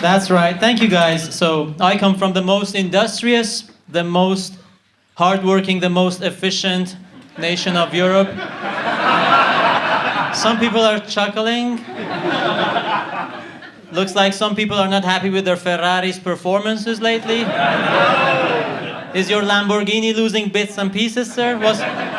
That's right. Thank you, guys. So I come from the most industrious, the most hardworking, the most efficient nation of Europe. Some people are chuckling. Looks like some people are not happy with their Ferrari's performances lately. Is your Lamborghini losing bits and pieces, sir?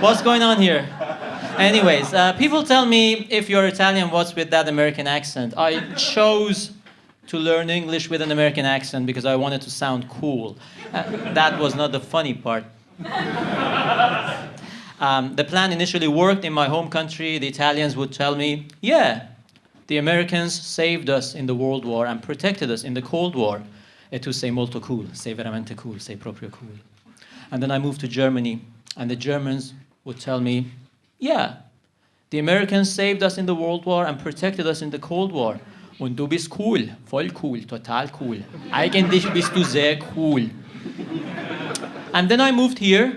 What's going on here? Anyways, people tell me, if you're Italian, what's with that American accent? I chose to learn English with an American accent because I wanted to sound cool. That was not the funny part. The plan initially worked in my home country. The Italians would tell me, yeah, the Americans saved us in the World War and protected us in the Cold War. E tu sei molto cool, sei veramente cool, sei proprio cool. And then I moved to Germany, and the Germans would tell me, yeah, the Americans saved us in the World War and protected us in the Cold War. Und du bist cool, voll cool, total cool. Eigentlich bist du sehr cool. And then I moved here.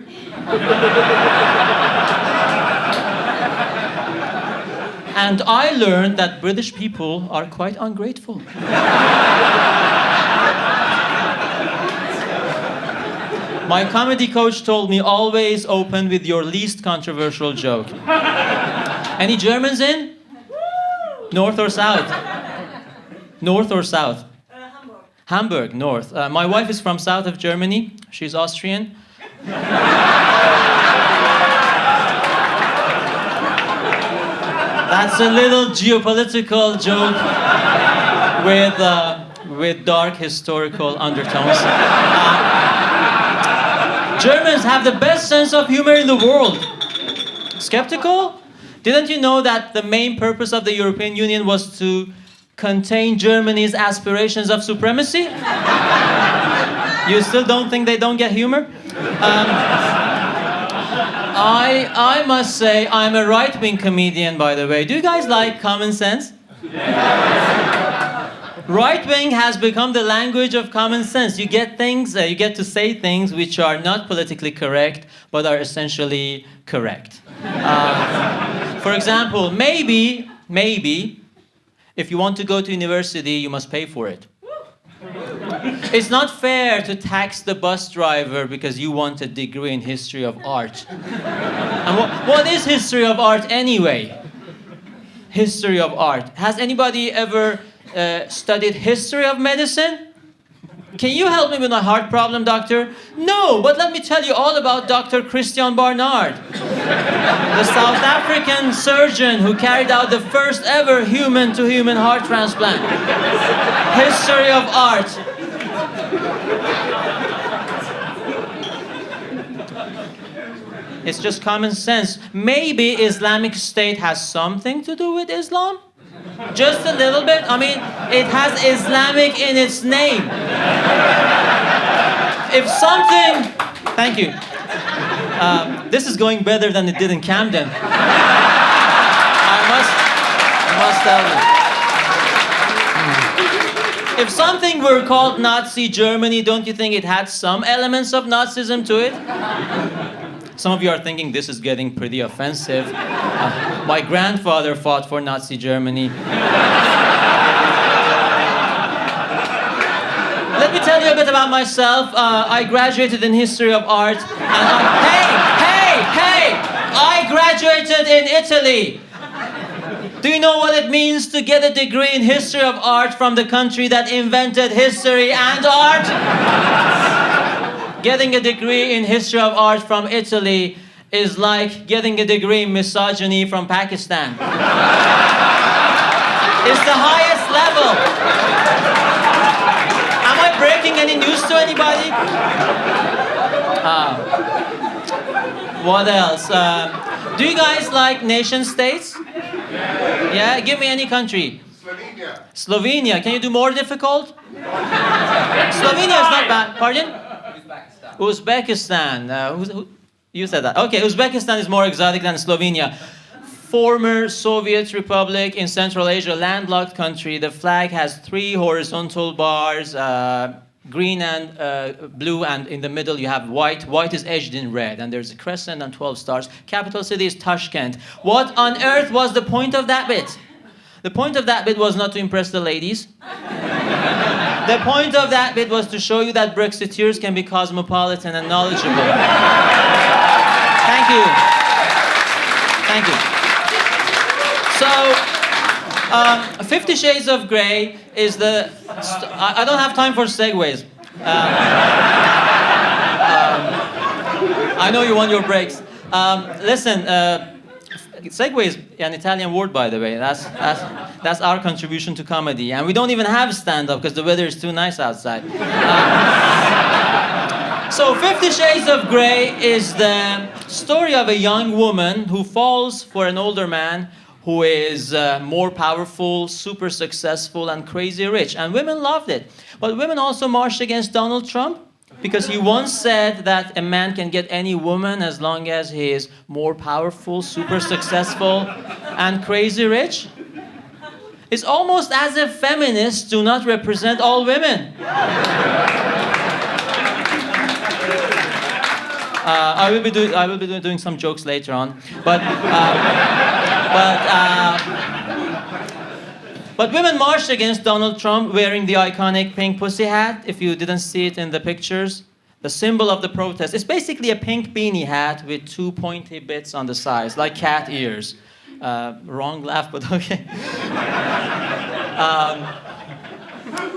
And I learned that British people are quite ungrateful. My comedy coach told me, always open with your least controversial joke. Any Germans in? North or south? North or south? Hamburg. Hamburg, north. My wife is from south of Germany. She's Austrian. That's a little geopolitical joke with dark historical undertones. Germans have the best sense of humor in the world. Skeptical? Didn't you know that the main purpose of the European Union was to contain Germany's aspirations of supremacy? You still don't think they don't get humor? I must say, I'm a right-wing comedian, by the way. Do you guys like common sense? Right-wing has become the language of common sense. You get to say things which are not politically correct, but are essentially correct. For example, maybe, if you want to go to university, you must pay for it. It's not fair to tax the bus driver because you want a degree in history of art. And what is history of art anyway? History of art. Has anybody ever studied history of medicine? Can you help me with my heart problem, doctor? No, but let me tell you all about Dr. Christian Barnard, the South African surgeon who carried out the first ever human-to-human heart transplant. History of art. It's just common sense. Maybe Islamic State has something to do with Islam? Just a little bit? I mean, it has Islamic in its name. If something... Thank you. This is going better than it did in Camden. I must tell you. If something were called Nazi Germany, don't you think it had some elements of Nazism to it? Some of you are thinking this is getting pretty offensive. My grandfather fought for Nazi Germany. Let me tell you a bit about myself. I graduated in history of art. Hey! I graduated in Italy. Do you know what it means to get a degree in history of art from the country that invented history and art? Getting a degree in history of art from Italy is like getting a degree in misogyny from Pakistan. It's the highest level. Am I breaking any news to anybody? What else? Do you guys like nation states? Yeah? Give me any country. Slovenia. Can you do more difficult? Slovenia is not bad. Pardon? Uzbekistan. You said that. Okay, Uzbekistan is more exotic than Slovenia. Former Soviet Republic in Central Asia, landlocked country. The flag has 3 horizontal bars, green and blue, and in the middle you have white. White is edged in red, and there's a crescent and 12 stars. Capital city is Tashkent. What on earth was the point of that bit? The point of that bit was not to impress the ladies. The point of that bit was to show you that Brexiteers can be cosmopolitan and knowledgeable. Thank you. Thank you. So, 50 Shades of Grey is the... I don't have time for segues. I know you want your breaks. Listen, segue is an Italian word, by the way. That's our contribution to comedy. And we don't even have stand-up because the weather is too nice outside. So 50 Shades of Grey is the story of a young woman who falls for an older man who is more powerful, super successful, and crazy rich. And women loved it. But women also marched against Donald Trump because he once said that a man can get any woman as long as he is more powerful, super successful, and crazy rich. It's almost as if feminists do not represent all women. I will be doing some jokes later on, but women marched against Donald Trump wearing the iconic pink pussy hat. If you didn't see it in the pictures, the symbol of the protest. It's basically a pink beanie hat with two pointy bits on the sides, like cat ears. Wrong laugh, but okay.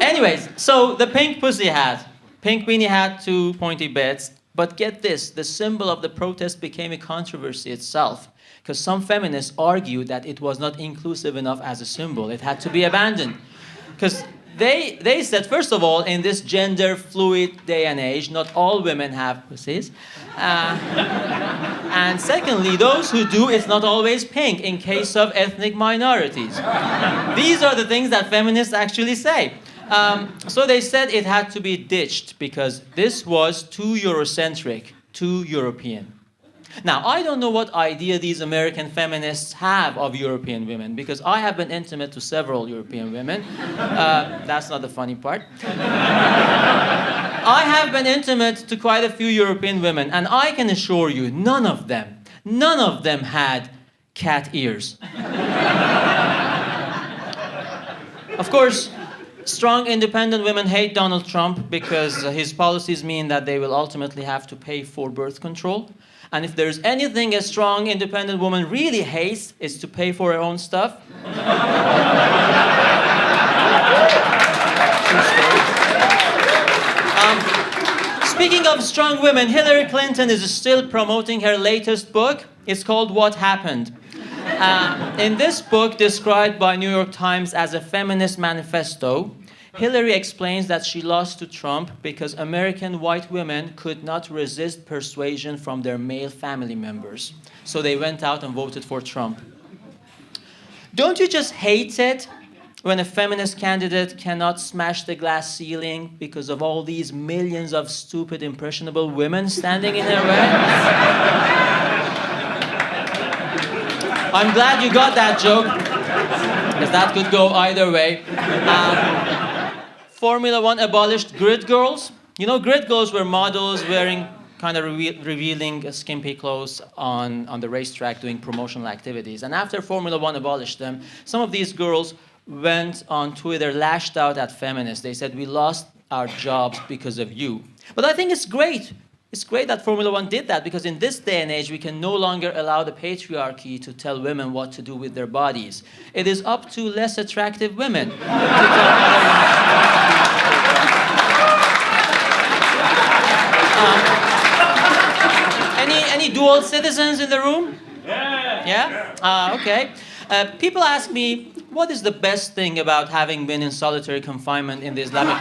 Anyways, so the pink pussy hat, pink beanie hat, two pointy bits. But get this, the symbol of the protest became a controversy itself, because some feminists argued that it was not inclusive enough as a symbol. It had to be abandoned. Because they said, first of all, in this gender fluid day and age, not all women have pussies. And secondly, those who do, it's not always pink in case of ethnic minorities. These are the things that feminists actually say. So they said it had to be ditched because this was too Eurocentric, too European. Now, I don't know what idea these American feminists have of European women because I have been intimate to several European women. That's not the funny part. I have been intimate to quite a few European women, and I can assure you, none of them had cat ears. Of course, strong, independent women hate Donald Trump because his policies mean that they will ultimately have to pay for birth control. And if there's anything a strong, independent woman really hates, it's to pay for her own stuff. Speaking of strong women, Hillary Clinton is still promoting her latest book. It's called What Happened. In this book, described by New York Times as a feminist manifesto, Hillary explains that she lost to Trump because American white women could not resist persuasion from their male family members. So they went out and voted for Trump. Don't you just hate it when a feminist candidate cannot smash the glass ceiling because of all these millions of stupid, impressionable women standing in her way? I'm glad you got that joke, because that could go either way. Formula One abolished grid girls. You know, grid girls were models wearing kind of revealing skimpy clothes on the racetrack doing promotional activities. And after Formula One abolished them, some of these girls went on Twitter, lashed out at feminists. They said, "We lost our jobs because of you." But I think it's great. It's great that Formula One did that, because in this day and age, we can no longer allow the patriarchy to tell women what to do with their bodies. It is up to less attractive women to tell any dual citizens in the room? Yeah? Okay. People ask me, what is the best thing about having been in solitary confinement in the Islamic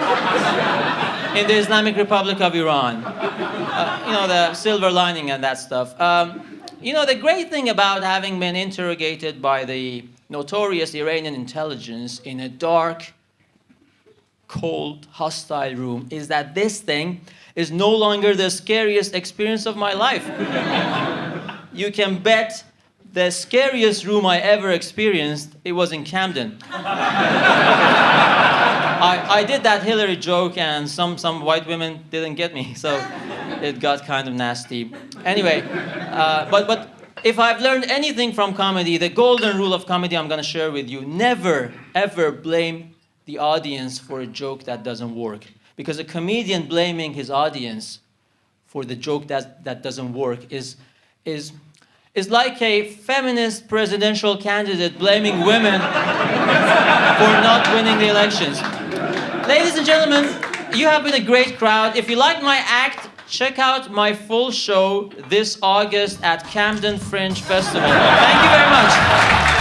Republic of Iran? The silver lining and that stuff. The great thing about having been interrogated by the notorious Iranian intelligence in a dark, cold, hostile room is that this thing is no longer the scariest experience of my life. You can bet the scariest room I ever experienced, it was in Camden. I did that Hillary joke and some white women didn't get me, so it got kind of nasty. Anyway, but if I've learned anything from comedy, the golden rule of comedy I'm going to share with you, never, ever blame the audience for a joke that doesn't work. Because a comedian blaming his audience for the joke that doesn't work is like a feminist presidential candidate blaming women for not winning the elections. Ladies and gentlemen, you have been a great crowd. If you like my act, check out my full show this August at Camden Fringe Festival. Thank you very much.